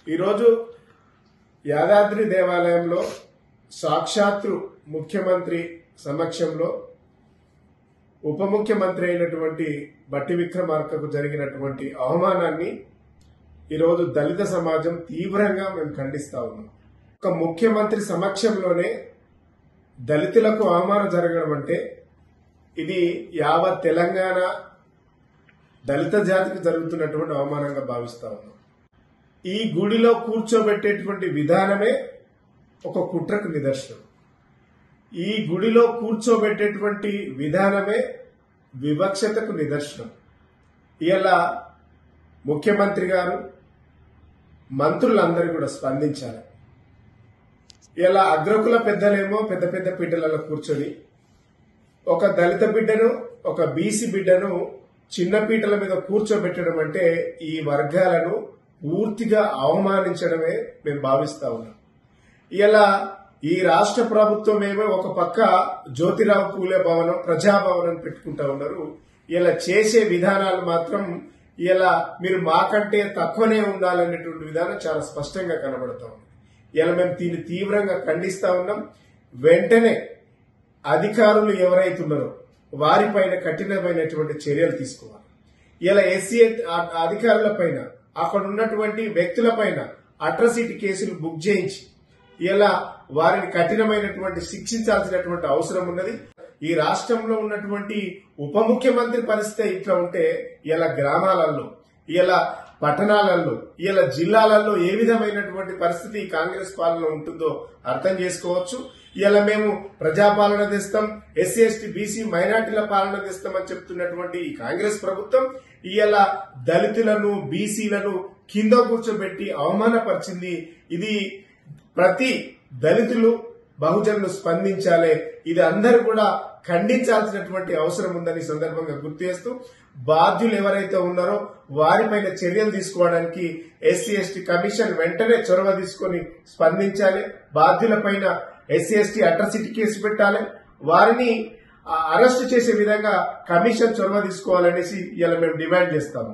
ఈరోజు యాదాద్రి దేవాలయంలో సాక్షాత్తు ముఖ్యమంత్రి సమక్షంలో ఉప ముఖ్యమంత్రి అయినటువంటి బట్టి విక్రమార్కకు జరిగినటువంటి అవమానాన్ని ఈరోజు దళిత సమాజం తీవ్రంగా మేము ఖండిస్తా ఉన్నాం. ఒక ముఖ్యమంత్రి సమక్షంలోనే దళితులకు అవమానం జరగడం అంటే ఇది యావత్ తెలంగాణ దళిత జాతికి జరుగుతున్నటువంటి అవమానంగా భావిస్తా ఉన్నాం. ఈ గుడిలో కూర్చోబెట్టేటువంటి విధానమే ఒక కుట్రకు నిదర్శనం. ఈ గుడిలో కూర్చోబెట్టేటువంటి విధానమే వివక్షతకు నిదర్శనం. ఇలా ముఖ్యమంత్రి గారు మంత్రులందరూ కూడా స్పందించాలి. ఇలా అగ్రకుల పెద్దలేమో పెద్ద పెద్ద పీటలలో కూర్చొని ఒక దళిత బిడ్డను ఒక బీసీ బిడ్డను చిన్న పీటల మీద కూర్చోబెట్టడం అంటే ఈ వర్గాలను పూర్తిగా అవమానించడమే మేము భావిస్తా ఉన్నాం. ఇలా ఈ రాష్ట్ర ప్రభుత్వం ఏమో ఒక పక్క జ్యోతిరావు పూలే భవనం ప్రజాభవనం పెట్టుకుంటా ఉన్నారు. ఇలా చేసే విధానాలు మాత్రం ఇలా మీరు మాకంటే తక్కువనే ఉండాలనేటువంటి విధానం చాలా స్పష్టంగా కనబడతా ఉంది. ఇలా మేము దీన్ని తీవ్రంగా ఖండిస్తా ఉన్నాం. వెంటనే అధికారులు ఎవరైతున్నారో వారిపైన కఠినమైనటువంటి చర్యలు తీసుకోవాలి. ఇలా ఎస్సీ అధికారుల పైన అక్కడ ఉన్నటువంటి వ్యక్తుల పైన అట్రాసిటీ కేసులు బుక్ చేయించి ఇలా వారిని కఠినమైనటువంటి శిక్షించాల్సినటువంటి అవసరం ఉన్నది. ఈ రాష్ట్రంలో ఉన్నటువంటి ఉప ముఖ్యమంత్రి పరిస్థితి ఇట్లా ఉంటే ఇలా గ్రామాలలో ఇలా పట్టణాలలో ఇలా జిల్లాలలో ఏ విధమైనటువంటి పరిస్థితి కాంగ్రెస్ పాలన ఉంటుందో అర్థం చేసుకోవచ్చు. ఇలా మేము ప్రజాపాలన తెస్తాం, ఎస్సీ ఎస్టీ బీసీ మైనార్టీల పాలన తెస్తామని చెప్తున్నటువంటి ఈ కాంగ్రెస్ ప్రభుత్వం ఇలా దళితులను బీసీలను కింద కూర్చోబెట్టి అవమానపరిచింది. ఇది ప్రతి దళితులు బహుజనులు స్పందించాలి. ఇది అందరూ కూడా ఖండించాల్సినటువంటి అవసరం ఉందని సందర్భంగా గుర్తు చేస్తూ బాధ్యులు ఎవరైతే ఉన్నారో వారిపైన చర్యలు తీసుకోవడానికి ఎస్సీ ఎస్టీ కమిషన్ వెంటనే చొరవ తీసుకొని స్పందించాలి. బాధ్యులపైన ఎస్సీ ఎస్టీ అట్రాసిటీ కేసు పెట్టాలి. వారిని అరెస్ట్ చేసే విధంగా కమిషన్ చొరవ తీసుకోవాలనేసి ఇలా మేము డిమాండ్ చేస్తాము.